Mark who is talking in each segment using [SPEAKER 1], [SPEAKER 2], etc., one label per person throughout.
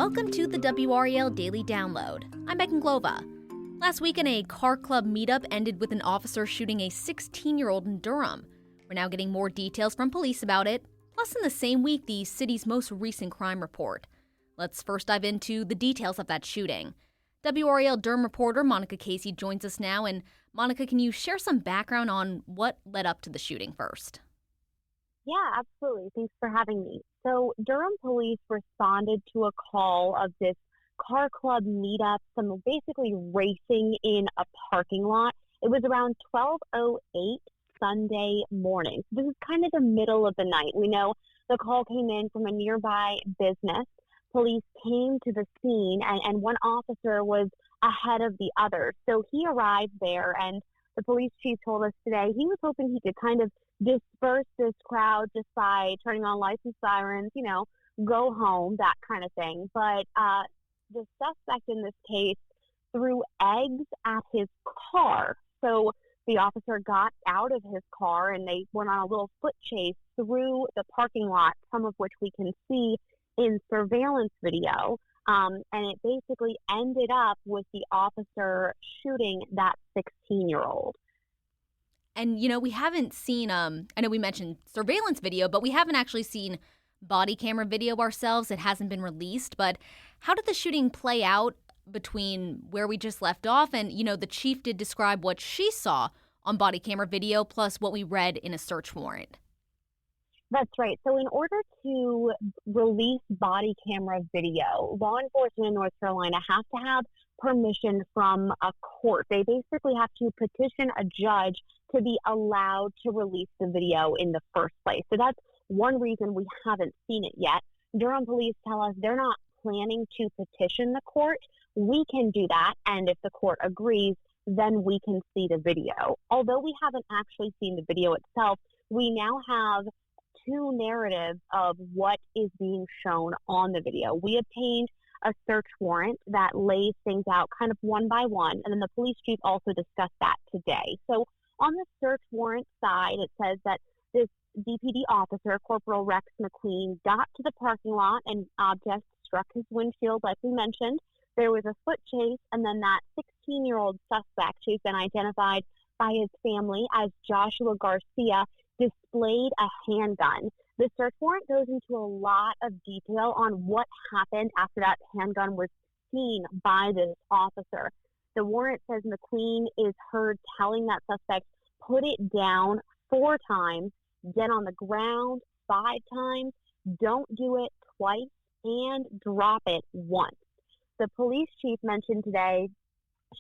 [SPEAKER 1] Welcome to the WRAL Daily Download. I'm Megan Glova. Last weekend, a car club meetup ended with an officer shooting a 16-year-old in Durham. We're now getting more details from police about it, plus in the same week, the city's most recent crime report. Let's first dive into the details of that shooting. WRAL Durham reporter Monica Casey joins us now. And Monica, can you share some background on what led up to the shooting first?
[SPEAKER 2] Yeah, absolutely. Thanks for having me. So Durham police responded to a call of this car club meetup, some basically racing in a parking lot. It was around 12:08 Sunday morning. So this is kind of the middle of the night. We know the call came in from a nearby business. Police came to the scene, and one officer was ahead of the others. So he arrived there, and the police chief told us today he was hoping he could kind of disperse this crowd just by turning on lights and sirens, go home, that kind of thing. But the suspect in this case threw eggs at his car. So the officer got out of his car and they went on a little foot chase through the parking lot, some of which we can see in surveillance video. And it basically ended up with the officer shooting that 16-year-old.
[SPEAKER 1] And, we haven't seen, I know we mentioned surveillance video, but we haven't actually seen body camera video ourselves. It hasn't been released. But how did the shooting play out between where we just left off? And, the chief did describe what she saw on body camera video, plus what we read in a search warrant.
[SPEAKER 2] That's right. So in order to release body camera video, law enforcement in North Carolina have to have permission from a court. They basically have to petition a judge to be allowed to release the video in the first place. So that's one reason we haven't seen it yet. Durham police tell us they're not planning to petition the court. We can do that, and if the court agrees, then we can see the video. Although we haven't actually seen the video itself, we now have two narratives of what is being shown on the video. We obtained a search warrant that lays things out kind of one by one, and then the police chief also discussed that today. So on the search warrant side, it says that this DPD officer, Corporal Rex McQueen, got to the parking lot and objects struck his windshield, like we mentioned. There was a foot chase, and then that 16-year-old suspect, who's been identified by his family as Joshua Garcia, displayed a handgun. The search warrant goes into a lot of detail on what happened after that handgun was seen by this officer. The warrant says McQueen is heard telling that suspect, put it down 4 times, get on the ground 5 times, don't do it twice, and drop it once. The police chief mentioned today,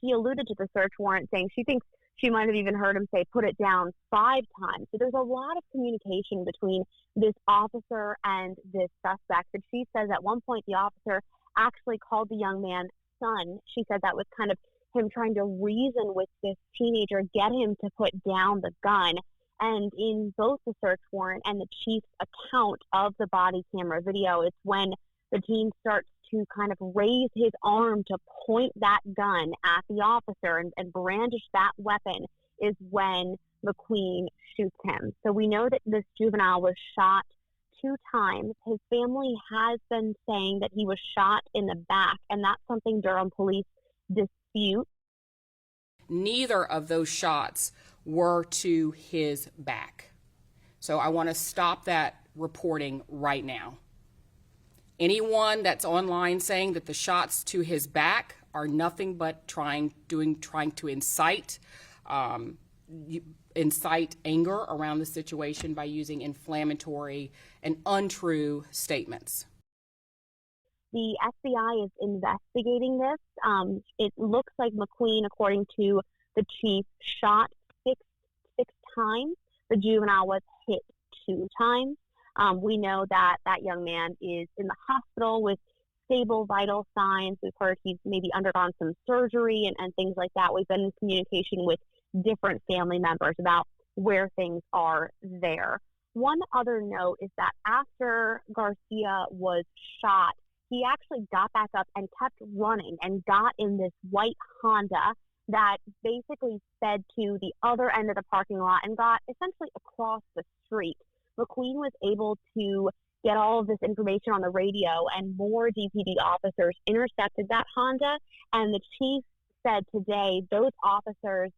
[SPEAKER 2] she alluded to the search warrant saying she thinks she might have even heard him say, put it down 5 times. So there's a lot of communication between this officer and this suspect. And she says at one point the officer actually called the young man son. She said that was kind of him trying to reason with this teenager, get him to put down the gun. And in both the search warrant and the chief's account of the body camera video, it's when the teen starts to kind of raise his arm to point that gun at the officer and brandish that weapon is when McQueen shoots him. So we know that this juvenile was shot 2 times. His family has been saying that he was shot in the back, and that's something Durham police dispute.
[SPEAKER 3] Neither of those shots were to his back. So I want to stop that reporting right now. Anyone that's online saying that the shots to his back are nothing but trying to incite anger around the situation by using inflammatory and untrue statements.
[SPEAKER 2] The FBI is investigating this. It looks like McQueen, according to the chief, shot six times. The juvenile was hit 2 times. We know that that young man is in the hospital with stable vital signs. We've heard he's maybe undergone some surgery and things like that. We've been in communication with different family members about where things are there. One other note is that after Garcia was shot, he actually got back up and kept running and got in this white Honda that basically sped to the other end of the parking lot and got essentially across the street. McQueen was able to get all of this information on the radio, and more DPD officers intercepted that Honda. And the chief said today those officers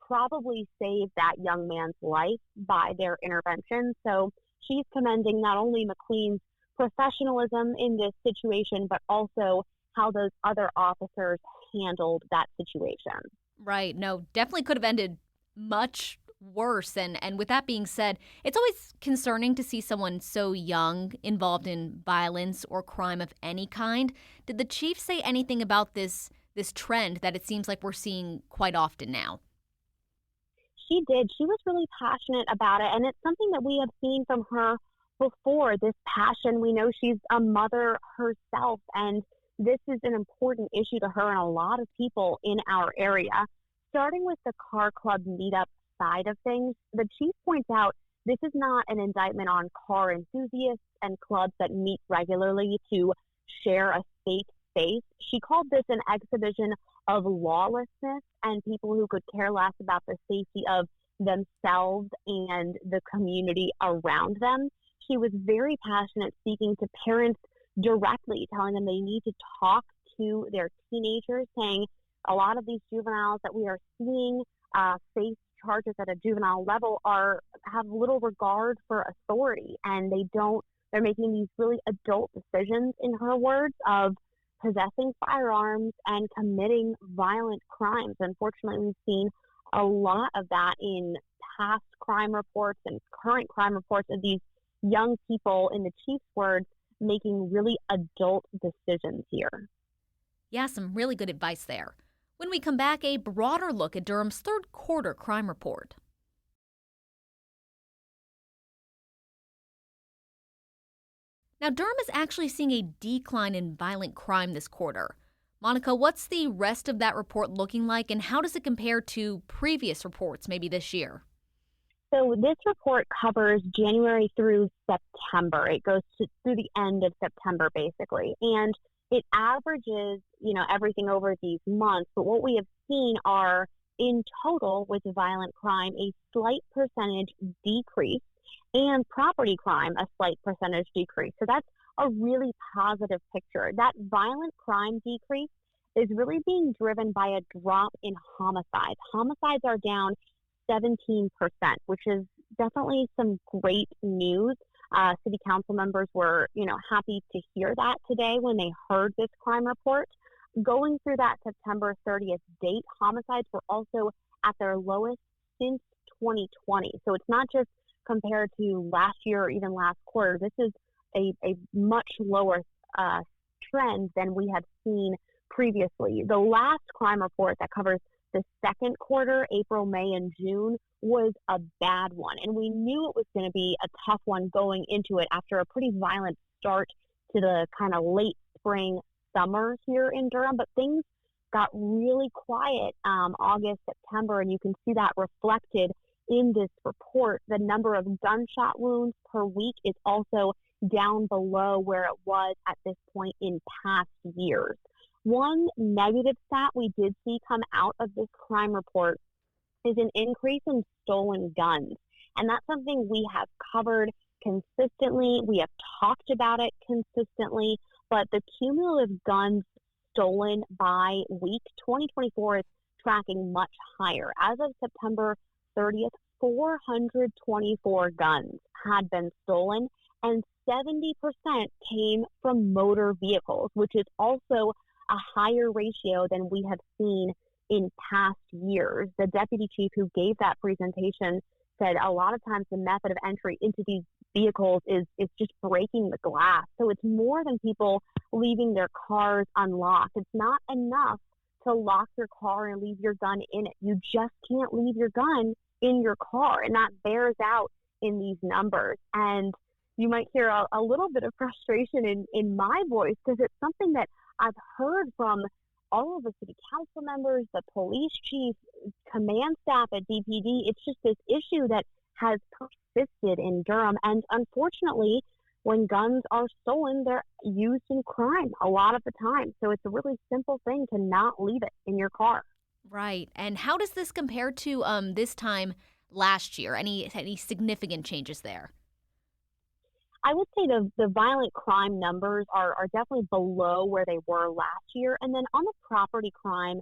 [SPEAKER 2] probably saved that young man's life by their intervention. So she's commending not only McQueen's professionalism in this situation, but also how those other officers handled that situation.
[SPEAKER 1] Right. No, definitely could have ended much worse. And with that being said, it's always concerning to see someone so young involved in violence or crime of any kind. Did the chief say anything about this trend that it seems like we're seeing quite often now?
[SPEAKER 2] She did. She was really passionate about it, and it's something that we have seen from her before, this passion. We know she's a mother herself, and this is an important issue to her and a lot of people in our area. Starting with the car club meetup side of things, the chief points out this is not an indictment on car enthusiasts and clubs that meet regularly to share a safe space. She called this an exhibition of lawlessness and people who could care less about the safety of themselves and the community around them. She was very passionate, speaking to parents directly, telling them they need to talk to their teenagers, saying a lot of these juveniles that we are seeing face charges at a juvenile level have little regard for authority, and they're making these really adult decisions, in her words, of possessing firearms and committing violent crimes. Unfortunately, we've seen a lot of that in past crime reports and current crime reports of these young people, in the chief's words, making really adult decisions here.
[SPEAKER 1] Yeah, some really good advice there. When we come back, a broader look at Durham's third quarter crime report. Now, Durham is actually seeing a decline in violent crime this quarter. Monica, what's the rest of that report looking like, and how does it compare to previous reports, maybe this year?
[SPEAKER 2] So this report covers January through September. It goes through the end of September, basically. And it averages, everything over these months. But what we have seen are, in total, with violent crime, a slight percentage decrease, and property crime, a slight percentage decrease. So that's a really positive picture. That violent crime decrease is really being driven by a drop in homicides. Homicides are down 17%, which is definitely some great news. City council members were, happy to hear that today when they heard this crime report. Going through that September 30th date, homicides were also at their lowest since 2020. So it's not just compared to last year or even last quarter. This is a much lower trend than we had seen previously. The last crime report that covers the second quarter, April, May, and June, was a bad one. And we knew it was going to be a tough one going into it after a pretty violent start to the kind of late spring, summer here in Durham. But things got really quiet August, September, and you can see that reflected in this report. The number of gunshot wounds per week is also down below where it was at this point in past years. One negative stat we did see come out of this crime report is an increase in stolen guns. And that's something we have covered consistently. We have talked about it consistently, but the cumulative guns stolen by week, 2024 is tracking much higher. As of September 30th, 424 guns had been stolen, and 70% came from motor vehicles, which is also a higher ratio than we have seen in past years. The deputy chief who gave that presentation said a lot of times the method of entry into these vehicles is just breaking the glass. So it's more than people leaving their cars unlocked. It's not enough to lock your car and leave your gun in it. You just can't leave your gun in your car, and that bears out in these numbers. And you might hear a little bit of frustration in my voice, because it's something that I've heard from all of the city council members, the police chief, command staff at DPD. It's just this issue that has persisted in Durham. And unfortunately, when guns are stolen, they're used in crime a lot of the time. So it's a really simple thing to not leave it in your car.
[SPEAKER 1] Right. And how does this compare to this time last year? Any significant changes there?
[SPEAKER 2] I would say the violent crime numbers are definitely below where they were last year. And then on the property crime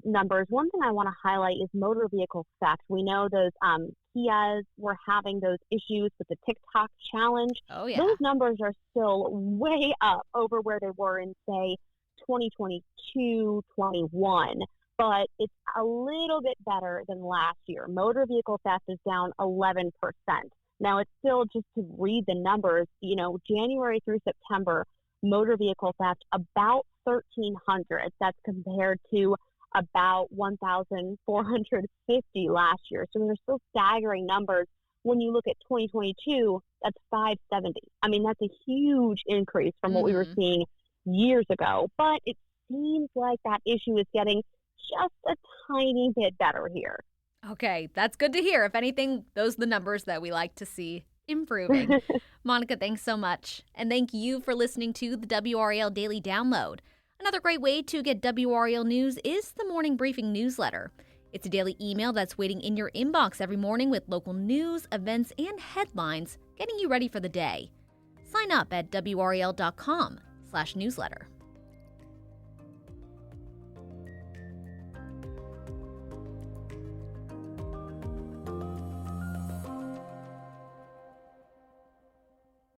[SPEAKER 2] numbers, one thing I want to highlight is motor vehicle theft. We know those Kias were having those issues with the TikTok challenge.
[SPEAKER 1] Oh, yeah.
[SPEAKER 2] Those numbers are still way up over where they were in, say, 2022, 21. But it's a little bit better than last year. Motor vehicle theft is down 11%. Now, it's still, just to read the numbers, January through September, motor vehicle theft about 1,300. That's compared to about 1,450 last year. So they're still staggering numbers. When you look at 2022, that's 570. I mean, that's a huge increase from what we were seeing years ago. But it seems like that issue is getting just a tiny bit better here.
[SPEAKER 1] Okay, that's good to hear. If anything, those are the numbers that we like to see improving. Monica, thanks so much. And thank you for listening to the WRAL Daily Download. Another great way to get WRAL news is the Morning Briefing newsletter. It's a daily email that's waiting in your inbox every morning with local news, events, and headlines, getting you ready for the day. Sign up at WRAL.com/newsletter.